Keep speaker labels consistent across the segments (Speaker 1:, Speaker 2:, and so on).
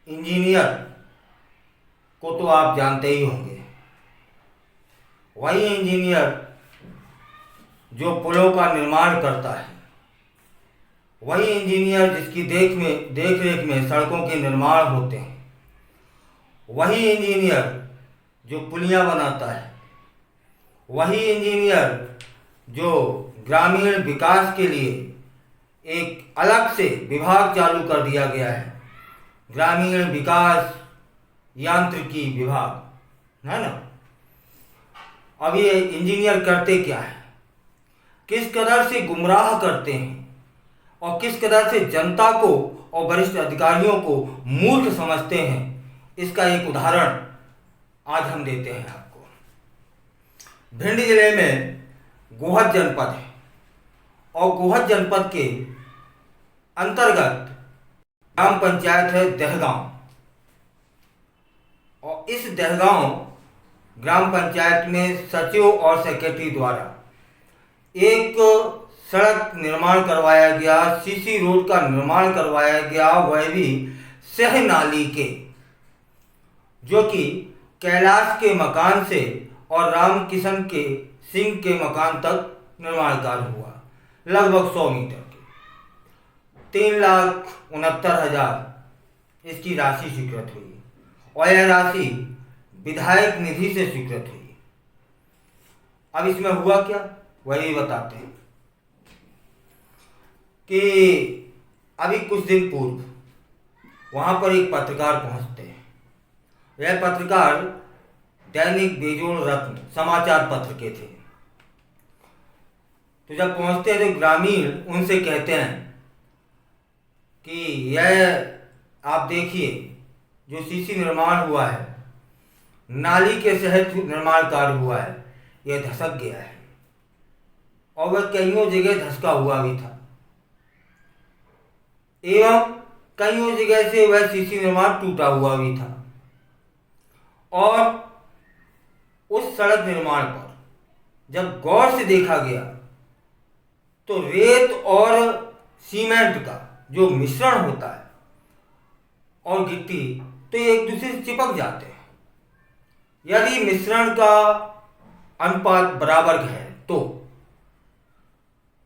Speaker 1: Engineer को तो आप जानते ही होंगे। वही इंजीनियर जो पुलों का निर्माण करता है, वही इंजीनियर जिसकी देख रेख में सड़कों के निर्माण होते हैं, वही इंजीनियर जो पुलियाँ बनाता है, वही इंजीनियर जो ग्रामीण विकास के लिए एक अलग से विभाग चालू कर दिया गया है, ग्रामीण विकास यांत्रिकी विभाग, है ना। अब ये इंजीनियर करते क्या है, किस कदर से गुमराह करते हैं और किस कदर से जनता को और वरिष्ठ अधिकारियों को मूर्ख समझते हैं, इसका एक उदाहरण आज हम देते हैं आपको। भिंड जिले में गोहद जनपद है और गोहद जनपद के अंतर्गत ग्राम पंचायत है दहगांव। और इस दहगांव ग्राम पंचायत में सचिव और सेक्रेटरी द्वारा एक सड़क निर्माण करवाया गया, सीसी रोड का निर्माण करवाया गया, वह भी सह नाली के, जो कि कैलाश के मकान से और रामकिशन के सिंह के मकान तक निर्माण कार्य हुआ, लगभग 100 मीटर के। 3,69,000 इसकी राशि स्वीकृत हुई और यह राशि विधायक निधि से स्वीकृत हुई। अब इसमें हुआ क्या, वही बताते हैं कि अभी कुछ दिन पूर्व वहां पर एक पत्रकार पहुंचते हैं। यह पत्रकार दैनिक बेजोड़ रत्न समाचार पत्र के थे। तो जब पहुंचते हैं तो ग्रामीण उनसे कहते हैं कि यह आप देखिए जो सीसी निर्माण हुआ है, नाली के सहित निर्माण कार्य हुआ है, यह धसक गया है और वह कईयों जगह धसका हुआ भी था एवं कईयों जगह से वह सीसी निर्माण टूटा हुआ भी था। और उस सड़क निर्माण पर जब गौर से देखा गया तो रेत और सीमेंट का जो मिश्रण होता है और गिट्टी, तो एक दूसरे से चिपक जाते हैं। यदि मिश्रण का अनुपात बराबर है तो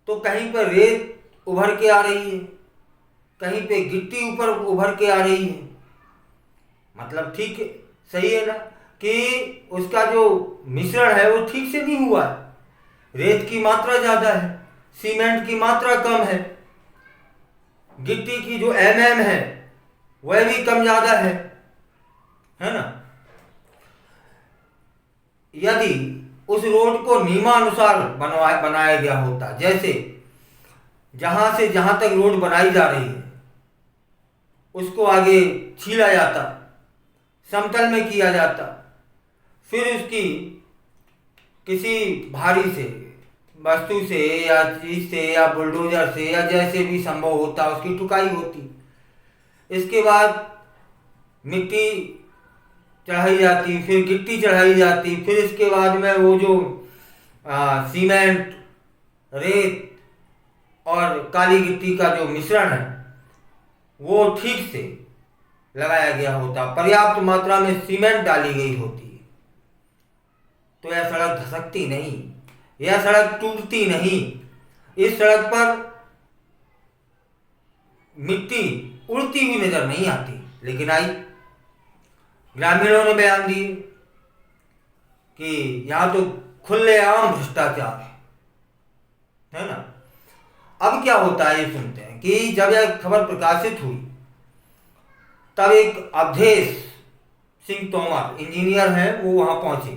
Speaker 1: कहीं पर रेत उभर के आ रही है, कहीं पे गिट्टी ऊपर उभर के आ रही है। मतलब ठीक है, सही है ना, कि उसका जो मिश्रण है वो ठीक से नहीं हुआ है। रेत की मात्रा ज़्यादा है, सीमेंट की मात्रा कम है, गिट्टी की जो है वह भी कम ज़्यादा है ना। यदि उस रोड को नियमानुसार बनाया गया होता, जैसे जहां से जहां तक रोड बनाई जा रही है उसको आगे छीला जाता, समतल में किया जाता, फिर उसकी किसी भारी से वस्तु से या चीज से या बुलडोजर से या जैसे भी संभव होता उसकी ठुकाई होती। इसके बाद मिट्टी चढ़ाई जाती, फिर गिट्टी चढ़ाई जाती, फिर इसके बाद में वो जो सीमेंट, रेत और काली गिट्टी का जो मिश्रण है वो ठीक से लगाया गया होता, पर्याप्त मात्रा में सीमेंट डाली गई होती, तो यह सड़क धसकती नहीं, यह सड़क टूटती नहीं। इस सड़क पर मिट्टी उड़ती हुई नजर नहीं आती, लेकिन आई। ग्रामीणों ने बयान दिए कि यहां तो खुलेआम भ्रष्टाचार है ना। अब क्या होता है ये सुनते हैं कि जब यह खबर प्रकाशित हुई तब एक अवधेश सिंह तोमर इंजीनियर हैं, वो वहां पहुंचे।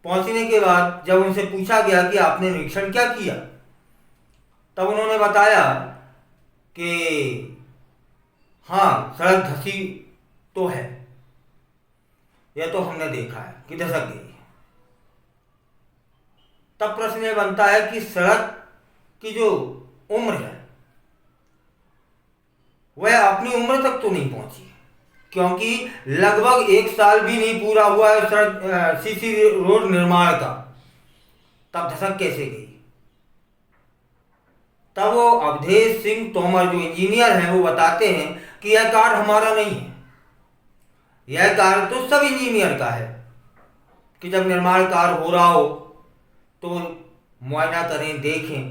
Speaker 1: पहुंचने के बाद जब उनसे पूछा गया कि आपने निरीक्षण क्या किया, तब उन्होंने बताया कि हाँ, सड़क धसी तो है, यह तो हमने देखा है कि धसक गई है। तब प्रश्न ये बनता है कि सड़क की जो उम्र है वह अपनी उम्र तक तो नहीं पहुंची, क्योंकि लगभग 1 साल भी नहीं पूरा हुआ है सड़क सीसी रोड निर्माण का, तब धसक कैसे गई। तब वो अवधेश सिंह तोमर जो इंजीनियर हैं वो बताते हैं कि यह कार्य हमारा नहीं है, यह कार्य तो सब इंजीनियर का है कि जब निर्माण कार्य हो रहा हो तो मुआयना करें, देखें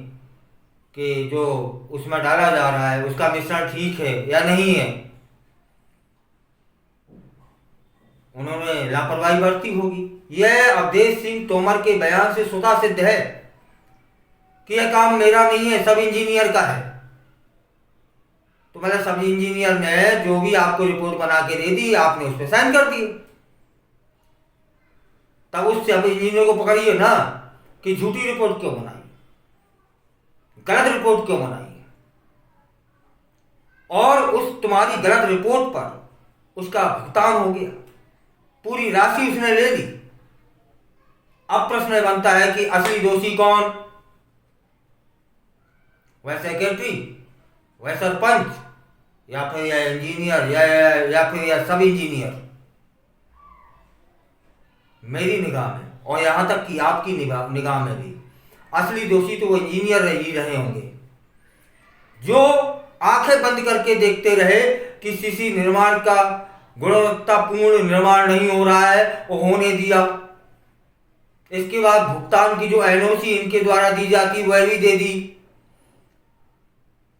Speaker 1: कि जो उसमें डाला जा रहा है उसका मिश्रण ठीक है या नहीं है। उन्होंने लापरवाही बरती होगी। यह अवधेश सिंह तोमर के बयान से स्वतः सिद्ध है कि यह काम मेरा नहीं है, सब इंजीनियर का है। तो मतलब सब इंजीनियर ने जो भी आपको रिपोर्ट बना के दे दी, आपने उस पर साइन कर दिए। तब उस सब इंजीनियर को पकड़िए ना कि झूठी रिपोर्ट क्यों बनाई, गलत रिपोर्ट क्यों बनाई, और उस तुम्हारी गलत रिपोर्ट पर उसका भुगतान हो गया, पूरी राशि उसने ले ली। अब प्रश्न बनता है कि असली दोषी कौन? वह सेक्रेटरी, वह सरपंच, या फिर यह इंजीनियर, या फिर यह सब इंजीनियर? मेरी निगाह में और यहां तक कि आपकी निगाह में भी असली दोषी तो वो इंजीनियर ही रहे होंगे, जो आंखें बंद करके देखते रहे कि किसी निर्माण का गुणवत्तापूर्ण निर्माण नहीं हो रहा है, वो होने दिया। इसके बाद भुगतान की जो एनओसी इनके द्वारा दी जाती वह भी दे दी।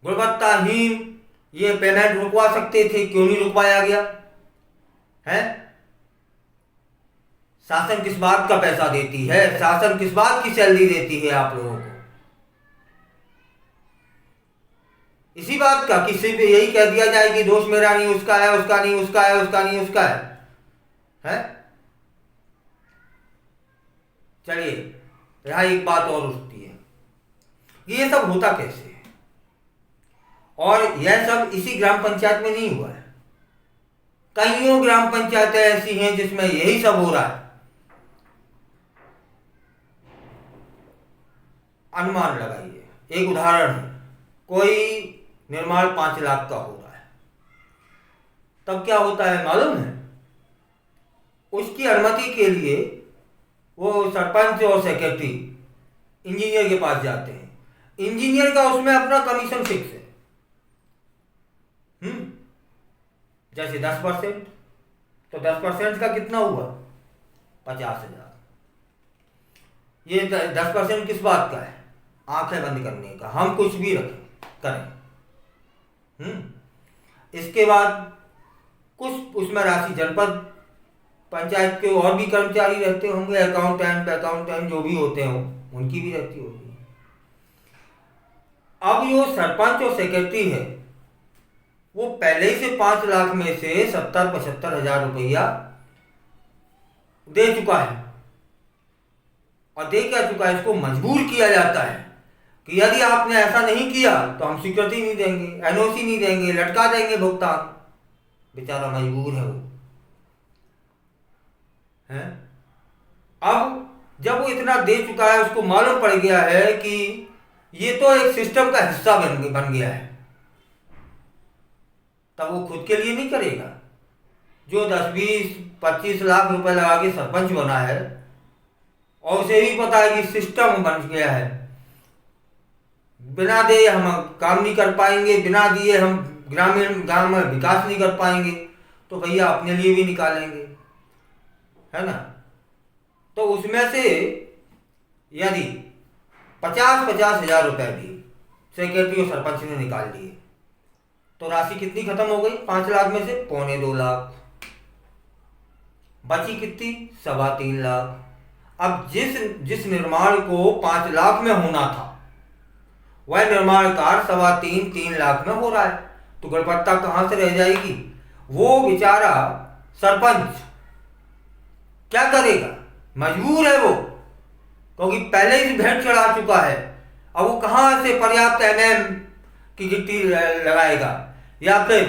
Speaker 1: गुणवत्ताहीन ये पेमेंट रुकवा सकते थे, क्यों नहीं रुकवाया गया है? शासन किस बात का पैसा देती है? शासन किस बात की सैलरी देती है आप लोगों को? इसी बात का कि सिर्फ यही कह दिया जाए कि दोष मेरा नहीं, उसका है, उसका नहीं, उसका है, उसका नहीं, उसका है? चलिए, यहां एक बात और उठती है, ये सब होता कैसे है? और यह सब इसी ग्राम पंचायत में नहीं हुआ है, कईयों ग्राम पंचायतें ऐसी हैं जिसमें यही सब हो रहा है। अनुमान लगाइए, एक उदाहरण है, कोई निर्माण 5 लाख का हो रहा है, तब क्या होता है मालूम है? उसकी अनुमति के लिए वो सरपंच और सेक्रेटरी इंजीनियर के पास जाते हैं। इंजीनियर का उसमें अपना कमीशन फिक्स है। जैसे 10%, तो 10% का कितना हुआ? 50,000। ये 10% किस बात का है? आंखें बंद करने का, हम कुछ भी करें। इसके बाद कुछ उसमें राशि जनपद पंचायत के और भी कर्मचारी रहते होंगे, अकाउंटेंट जो भी होते हों, उनकी भी रहती होगी। अब जो सरपंच और सेक्रेटरी है वो पहले ही से 5 लाख में से 70-75 हजार रुपया दे चुका है, और दे क्या चुका है? इसको मजबूर किया जाता है कि यदि आपने ऐसा नहीं किया तो हम स्वीकृति नहीं देंगे, एनओसी नहीं देंगे, लटका देंगे भुगतान। बेचारा मजबूर है वो, है? अब जब वो इतना दे चुका है, उसको मालूम पड़ गया है कि ये तो एक सिस्टम का हिस्सा बन गया है, तब वो खुद के लिए नहीं करेगा। जो 10-20-25 लाख रुपए लगा के सरपंच बना है और उसे भी पता है कि सिस्टम बन गया है, बिना दे हम काम नहीं कर पाएंगे, बिना दिए हम ग्रामीण गांव में विकास नहीं कर पाएंगे, तो भैया अपने लिए भी निकालेंगे, है ना? तो उसमें से यदि 50-50 हजार रुपए भी सेक्रेटरी और सरपंच ने निकाल लिए तो राशि कितनी खत्म हो गई? 5 लाख में से 2.25 लाख बची कितनी? 3.25 लाख। अब जिस निर्माण को 5 लाख में होना था वह निर्माण कार्य 3.25-3 लाख में हो रहा है, तो गुणवत्ता कहां से रह जाएगी? वो बेचारा सरपंच क्या करेगा? मजबूर है वो, क्योंकि पहले ही भेंट चढ़ा चुका है। अब वो कहां से पर्याप्त एमएम की गिट्टी लगाएगा, या फिर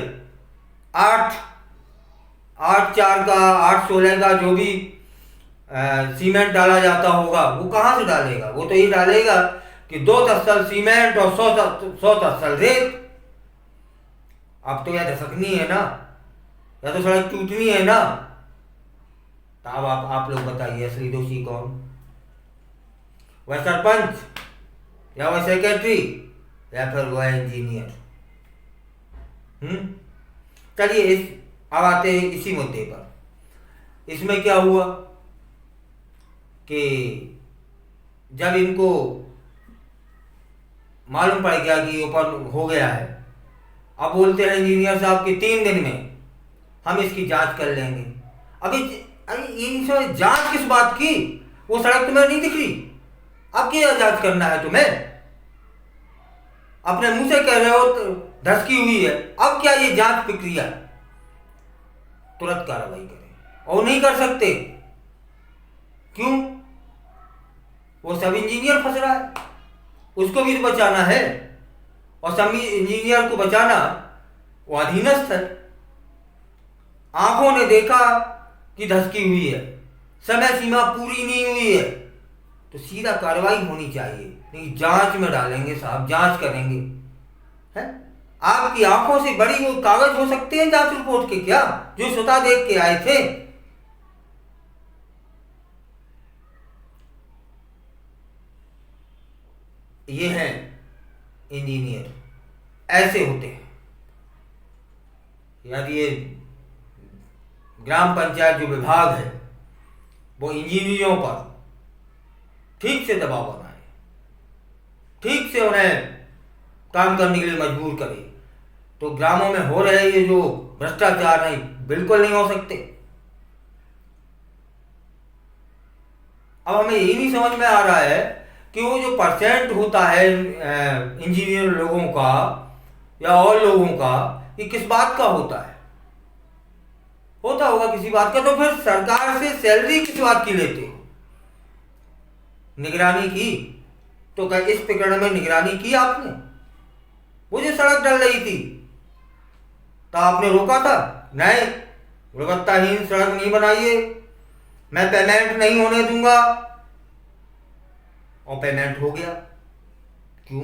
Speaker 1: 8-4 का 8-16 का जो भी सीमेंट डाला जाता होगा वो कहां से डालेगा? वो तो ये डालेगा कि 2 तस्सल सीमेंट और 100 तस्सल रेत। अब तो यह धसकनी है ना, या तो सड़क टूटनी है ना। तो अब आप लोग बताइए, असली दोषी कौन? वह सरपंच, या वह सेक्रेटरी, या फिर वह इंजीनियर? चलिए अब आते हैं इसी मुद्दे पर। इसमें क्या हुआ कि जब इनको मालूम पड़ गया कि ऊपर हो गया है, अब बोलते हैं इंजीनियर साहब कि 3 दिन में हम इसकी जांच कर लेंगे। अभी इन जांच किस बात की? वो सड़क तुम्हें नहीं दिख रही? अब क्या जांच करना है तुम्हें? अपने मुंह से कह रहे हो तो धसकी हुई है, अब क्या ये जांच प्रक्रिया? तुरंत कार्रवाई करें। और नहीं कर सकते क्यों? वो सब इंजीनियर फंस रहा है, उसको भी तो बचाना है, और सब इंजीनियर को बचाना वो अधीनस्थ है। आंखों ने देखा कि धसकी हुई है, समय सीमा पूरी नहीं हुई है, तो सीधा कार्रवाई होनी चाहिए। नहीं, जांच में डालेंगे साहब, जांच करेंगे। है आपकी आंखों से बड़ी वो कागज हो सकते हैं जांच रिपोर्ट के क्या, जो स्वतः देख के आए थे? ये हैं इंजीनियर, ऐसे होते हैं। यदि ये ग्राम पंचायत जो विभाग है वो इंजीनियरों पर ठीक से दबाव बनाए, ठीक से उन्हें काम करने के लिए मजबूर करे, तो ग्रामों में हो रहे ये जो भ्रष्टाचार नहीं, बिल्कुल नहीं हो सकते। अब हमें यही नहीं समझ में आ रहा है कि वो जो परसेंट होता है इंजीनियर लोगों का या और लोगों का, ये किस बात का होता है? होता होगा किसी बात का, तो फिर सरकार से सैलरी किस बात की लेते हो? निगरानी की? तो क्या इस प्रकरण में निगरानी की आपने? वो जो सड़क डल रही थी तो आपने रोका था? नहीं, गुणवत्ताहीन सड़क नहीं बनाइए, मैं पेमेंट नहीं होने दूंगा, और पेमेंट हो गया। क्यों?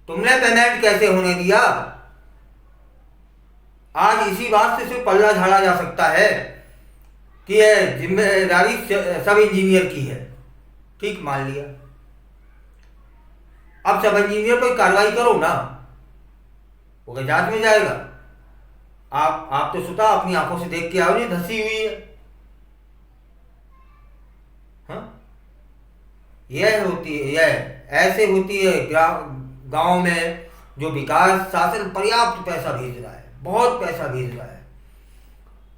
Speaker 1: तुमने पेमेंट कैसे होने दिया? आज इसी बात से सिर्फ पल्ला झाड़ा जा सकता है कि यह जिम्मेदारी सब इंजीनियर की है। ठीक, मान लिया। अब सब इंजीनियर पर कार्रवाई करो ना, वो जांच में जाएगा। आप तो स्वतः अपनी आंखों से देख के आओ, नहीं धसी हुई है। हाँ, यह होती है, यह ऐसे होती है गांव में जो विकास शासन पर्याप्त पैसा भेज रहा है, बहुत पैसा भेज रहा है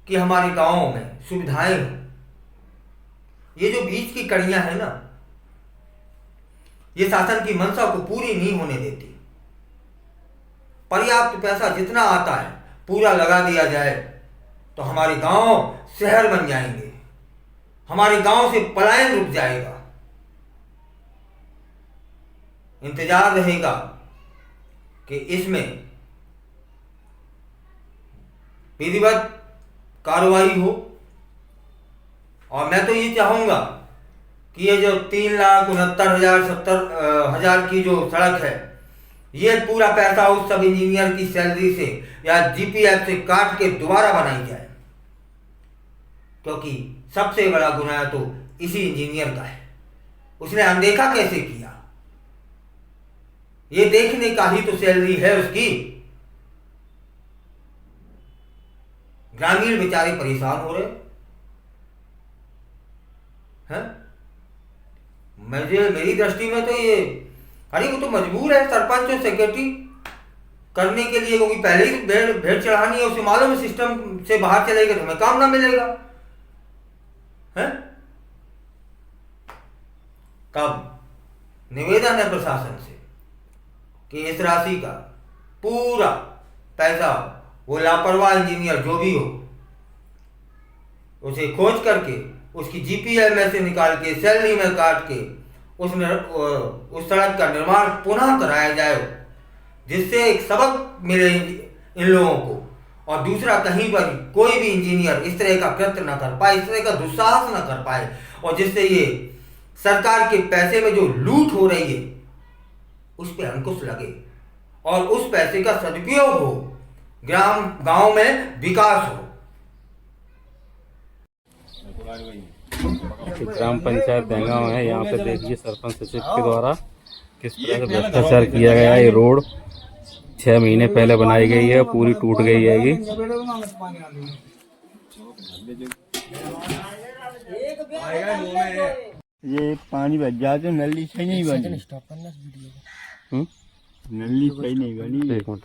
Speaker 1: कि हमारे गांवों में सुविधाएं हो। ये जो बीच की कड़ियां है ना, ये शासन की मंशा को पूरी नहीं होने देती। पर्याप्त पैसा जितना आता है पूरा लगा दिया जाए तो हमारे गांव शहर बन जाएंगे, हमारे गांव से पलायन रुक जाएगा। इंतजार रहेगा कि इसमें विधिवत कार्रवाई हो। और मैं तो ये चाहूंगा कि ये जो 3,69,70,000 की जो सड़क है, ये पूरा पैसा उस सब इंजीनियर की सैलरी से या जीपीएफ से काट के दोबारा बनाई जाए, क्योंकि सबसे बड़ा गुनाह तो इसी इंजीनियर का है। उसने अनदेखा कैसे किया? ये देखने का ही तो सैलरी है उसकी। ग्रामीण बेचारे परेशान हो रहे हैं। मेरी दृष्टि में तो ये, अरे वो तो मजबूर है सरपंच और सेक्रेटरी करने के लिए, क्योंकि पहले ही भेड़ चढ़ानी है, उसे मालूम है सिस्टम से बाहर चलेगा तो हमें काम ना मिलेगा। है तब निवेदन है प्रशासन से कि इस राशि का पूरा पैसा वो लापरवाह इंजीनियर जो भी हो, उसे खोज करके उसकी जीपीएफ में से निकाल के सैलरी में काट के उस सड़क का निर्माण पुनः कराया जाए, जिससे एक सबक मिले इन लोगों को। और दूसरा, कहीं पर कोई भी इंजीनियर इस तरह का कृत्य न कर पाए, इस तरह का दुस्साहस न कर पाए, और जिससे ये सरकार के पैसे में जो लूट हो रही है उस पर अंकुश लगे और उस पैसे का सदुपयोग हो, गांव में विकास हो।
Speaker 2: ग्राम पंचायत बेंगाव है। यहाँ पे देखिए सरपंच सचिव के द्वारा किस तरह से भ्रष्टाचार किया गया है। ये रोड 6 महीने पहले बनाई गई है, पूरी टूट गई है ये।
Speaker 3: ये पानी बच जाए तो नली सही नहीं बनी। नली सही नहीं बनी।
Speaker 2: एक मिनट।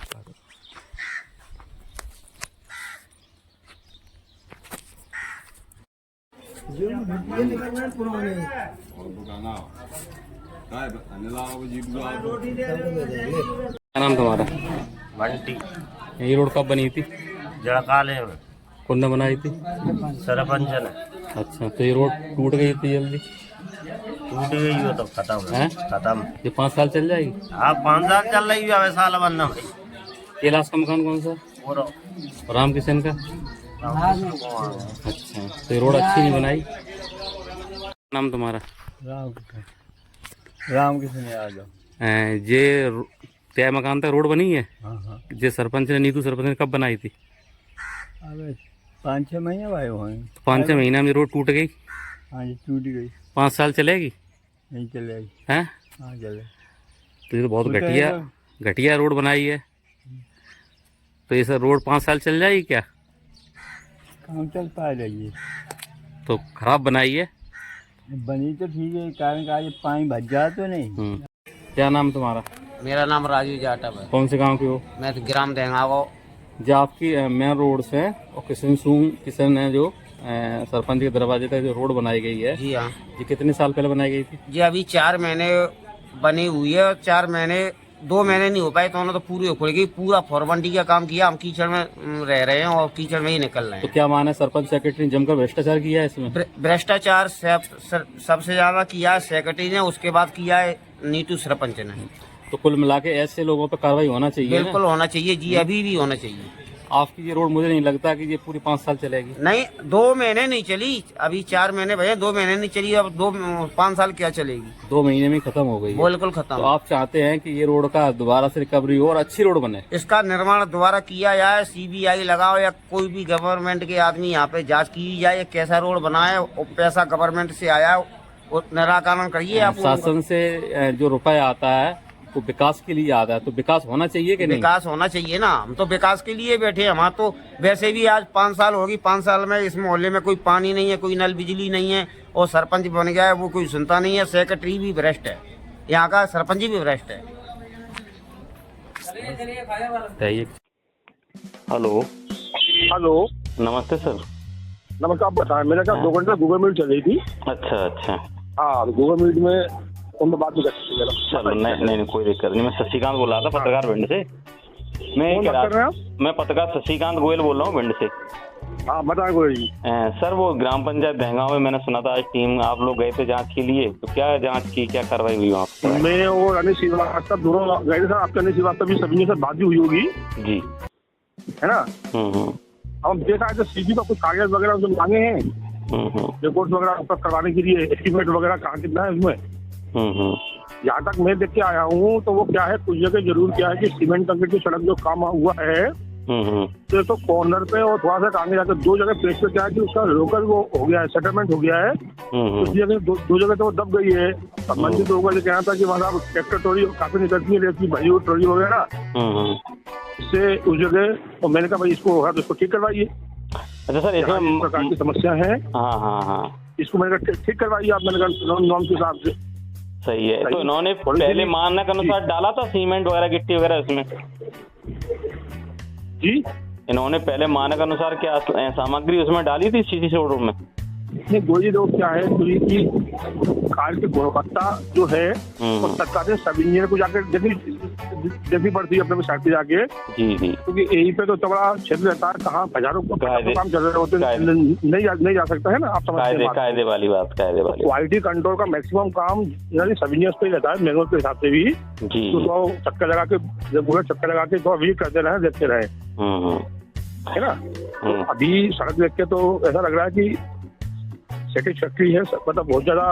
Speaker 2: क्या नाम तुम्हारा?
Speaker 4: बंटी
Speaker 2: ये रोड कब बनी थी?
Speaker 4: जड़काले में
Speaker 2: कौन ने बनाई थी?
Speaker 4: सरपंच ने।
Speaker 2: अच्छा, तो ये रोड टूट गई थी जल्दी?
Speaker 4: टूट गई हो तो खत्म
Speaker 2: हैं?
Speaker 4: खत्म।
Speaker 2: ये 5 साल चल जाएगी?
Speaker 4: आप 5 साल चल रही है साल बनना भाई।
Speaker 2: कैलाश का मकान कौन सा?
Speaker 4: और
Speaker 2: राम किशन का? अच्छा, तो ये रोड अच्छी नहीं बनाई। नाम तुम्हारा?
Speaker 3: राम किशन यादव।
Speaker 2: ये तय मकान तक रोड बनी है?
Speaker 3: हाँ।
Speaker 2: जे सरपंच ने, नीतू सरपंच ने कब बनाई थी?
Speaker 3: अबे 5-6 महीने भाई हुए।
Speaker 2: 5-6 महीना में रोड टूट गई?
Speaker 3: हाँ जी, टूट गई।
Speaker 2: 5 साल चलेगी?
Speaker 3: नहीं चलेगी।
Speaker 2: हैं?
Speaker 3: हाँ चले।
Speaker 2: तो ये तो बहुत
Speaker 3: टूटेगा।
Speaker 2: घटिया रोड बनाई है। तो ये सर रोड 5 साल चल जाएगी क्या?
Speaker 3: काम चल पा रही है।
Speaker 2: तो खराब बनाई है।
Speaker 3: बनी तो ठीक है, कारण का ये पानी बच जाए तो नहीं।
Speaker 2: क्या नाम तुम्हारा?
Speaker 4: मेरा नाम राजू जाटव है।
Speaker 2: कौन से गांव के हो?
Speaker 4: मैं तो ग्राम देंगावो।
Speaker 2: जो आपकी मेन रोड से और किशन है जो सरपंच के दरवाजे तक जो रोड बनाई गई है,
Speaker 4: जी हाँ
Speaker 2: ये कितने साल पहले बनाई गई थी?
Speaker 4: जी, अभी 4 महीने बनी हुई है। 4 महीने 2 महीने नहीं हो पाए तो उन्होंने तो पूरी उखड़ गई। पूरा फॉरबंडी का काम किया। हम कीचड़ में रह रहे हैं और कीचड़ में ही निकल रहे
Speaker 2: तो
Speaker 4: हैं।
Speaker 2: क्या माने सरपंच सेक्रेटरी ने जमकर भ्रष्टाचार किया है इसमें?
Speaker 4: भ्रष्टाचार सबसे ज्यादा किया है सेक्रेटरी ने, उसके बाद किया है नीतू सरपंच ने।
Speaker 2: तो कुल मिला के ऐसे लोगों पर कार्रवाई होना चाहिए ना?
Speaker 4: बिल्कुल होना चाहिए जी, अभी भी होना चाहिए।
Speaker 2: आपकी ये रोड मुझे नहीं लगता कि ये पूरी 5 साल चलेगी।
Speaker 4: नहीं, 2 महीने नहीं चली। अभी 4 महीने भैया, 2 महीने नहीं चली। अब 5 साल क्या चलेगी?
Speaker 2: 2 महीने में खत्म हो गई है।
Speaker 4: बिल्कुल
Speaker 2: तो
Speaker 4: खत्म।
Speaker 2: आप चाहते हैं कि ये रोड का दोबारा से रिकवरी हो और अच्छी रोड बने?
Speaker 4: इसका निर्माण दोबारा किया जाए, CBI लगाओ या कोई भी गवर्नमेंट के आदमी यहाँ पे जांच की जाए ये कैसा रोड बना है और पैसा गवर्नमेंट से आया और निराकरण करिए आप।
Speaker 2: शासन से जो रुपया आता है वो विकास के लिए आता है, तो विकास होना चाहिए कि नहीं?
Speaker 4: विकास होना चाहिए ना। हम तो विकास के लिए बैठे हैं। हमारा तो वैसे भी आज 5 साल होगी। 5 साल में इस मोहल्ले में कोई पानी नहीं है, कोई नल बिजली नहीं है और सरपंच बन गया है वो कोई सुनता नहीं है। सेक्रेटरी भी भ्रष्ट है, यहाँ का सरपंच भी भ्रष्ट है।
Speaker 2: हेलो
Speaker 5: हेलो,
Speaker 2: नमस्ते सर।
Speaker 5: नमस्कार। आप बताएं, मेरे साथ 2 घंटे गूगल मीट चल रही थी।
Speaker 2: अच्छा।
Speaker 5: हाँ, गूगल मीट में उनमें बात भी कर सकते हैं।
Speaker 2: चलो, नहीं कोई दिक्कत नहीं। मैं शशिकांत बोल रहा था, पत्रकार भिंड से। मैं
Speaker 5: कौन बात कर रहे हैं आप?
Speaker 2: मैं पत्रकार शशिकांत गोयल बोल रहा हूँ भिंड से।
Speaker 5: हाँ बताएं गोयल जी।
Speaker 2: सर, वो ग्राम पंचायत देहगांव में मैंने सुना था आज टीम आप लोग गए थे जांच के लिए, तो क्या जांच की, क्या कार्रवाई हुई वहाँ पर?
Speaker 5: मैं और अनिल श्रीवास्तव दोनों गए थे। आपके अनिल श्रीवास्तव भी सभी से बात भी हुई होगी,
Speaker 2: जी,
Speaker 5: है ना? हम देखा है सीपी का कुछ कागज वगैरह जो मांगे हैं, रिपोर्ट वगैरह उपलब्ध करवाने के लिए, एस्टीमेट वगैरह कहाँ कितना है उसमें। यहाँ तक मैं देख के आया हूँ तो वो क्या है, कुछ जगह जरूर क्या है कि सीमेंट कंक्रीट की सड़क जो काम हुआ है तो कॉर्नर पे और थोड़ा सा आगे जाकर 2 जगह प्लेस पे क्या है कि उसका लोकल वो हो गया है, सेटलमेंट हो गया है। तो जगह 2 जगह तो वो दब गई है। अब मंदिर तो होगा, कहना था कि वहाँ ट्रैक्टर ट्रॉली काफी निकलती है, रेत भरी हुई ट्रॉली वगैरह, इससे उस जगह। तो मैंने कहा भाई इसको होगा तो इसको ठीक करवाइए।
Speaker 2: अच्छा सर,
Speaker 5: इस प्रकार की समस्या है।
Speaker 2: हाँ,
Speaker 5: इसको मैंने कहा ठीक करवाइए आप। मैंने कहा नॉर्म के हिसाब से
Speaker 2: सही है। तो इन्होंने पहले मानक अनुसार डाला था सीमेंट वगैरह गिट्टी वगैरह इसमें?
Speaker 5: जी,
Speaker 2: इन्होंने पहले मानक अनुसार क्या सामग्री उसमें डाली थी सीसी शोरूम में?
Speaker 5: गोली लोग क्या है की कार्य की गुणवत्ता जो है वो सरकार सब इंजीनियर को जाकर देखनी पड़ती है अपने साइड पे जाके। जी, क्योंकि यही पे तो बड़ा क्षेत्र रहता है, कहाँ हजारों काम चल रहे होते नहीं जा सकता है ना। आप समझते हैं
Speaker 2: कायदे वाली बात।
Speaker 5: क्वालिटी कंट्रोल का मैक्सिमम काम सब इंजीनियर्स पे रहता है, मैनुअल के हिसाब से भी। तो चक्कर लगा के तो विजिट करते रहे, देखते रहे, है ना। तो अभी सड़क देख के तो ऐसा लग रहा है कि सेटिस्फैक्ट्री है, मतलब बहुत ज्यादा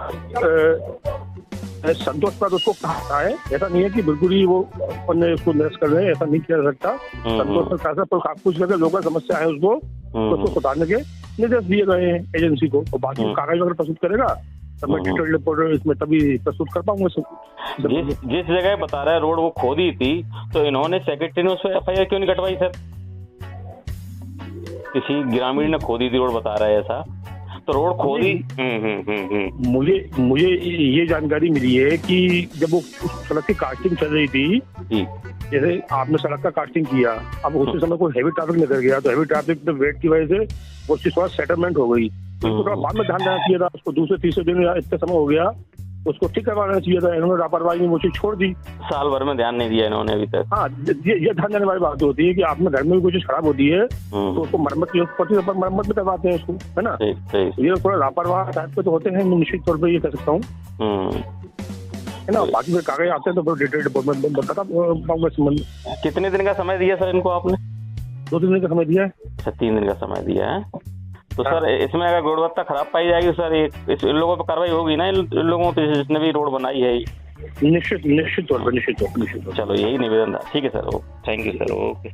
Speaker 5: संतोषप्रद उसको कहा है। ऐसा नहीं है कि बिल्कुल ही वो अपने उसको निरस्त कर रहे हैं, ऐसा नहीं किया जा सकता। संतोषप्रद पर कुछ जगह लोकल समस्या है उसको सुधारने के निर्देश दिए गए हैं एजेंसी को, और बाकी कागज वगैरह प्रस्तुत करेगा तब मैं डिटेल रिपोर्ट इसमें तभी प्रस्तुत कर पाऊंगा
Speaker 2: जिस जगह बता रहा है रोड वो खोदी थी, तो इन्होंने सेक्रेटरी ने उस पर FIR क्यों नहीं कटवाई सर? किसी ग्रामीण ने खोदी थी रोड, बता रहा है ऐसा, तो रोड खोदी।
Speaker 5: मुझे ये जानकारी मिली है कि जब वो सड़क की कास्टिंग चल रही थी, जैसे आपने सड़क का कास्टिंग किया, अब उसी समय कोई हैवी ट्रैफिक निकल गया, तो हैवी ट्रैफिक में वेट की वजह से वो चीज थोड़ा सेटलमेंट हो गई, तो उसको थोड़ा बाद में ध्यान देना चाहिए था। उसको दूसरे तीसरे दिन या इतना समय हो गया, उसको ठीक करवाना चाहिए था। इन्होंने लापरवाही में वो चीज छोड़ दी।
Speaker 2: साल भर में ध्यान नहीं दिया इन्होंने अभी तक।
Speaker 5: हाँ, ये ध्यान देने वाली बात होती है कि आपने घर में भी कोई चीज खराब होती है तो उसको मरम्मत की पड़ती है, मरम्मत भी करवाते हैं उसको, है ना। ये थोड़ा लापरवाह टाइप के तो होते हैं, निश्चित तौर पर ये कह सकता हूँ, है ना। बाकी फिर कागज आते हैं तो डिटेल रिपोर्ट में बता पाऊंगा संबंध।
Speaker 2: कितने दिन का समय दिया सर इनको आपने?
Speaker 5: 2-3 दिन का समय दिया है।
Speaker 2: अच्छा, 3 दिन का समय दिया है। तो सर इसमें अगर गुणवत्ता खराब पाई जाएगी सर, इन लोगों पर कार्रवाई होगी ना, इन लोगों पे जिसने भी रोड बनाई है?
Speaker 5: निश्चित तौर पर।
Speaker 2: चलो यही निवेदन था। ठीक है sir, thank you sir, okay.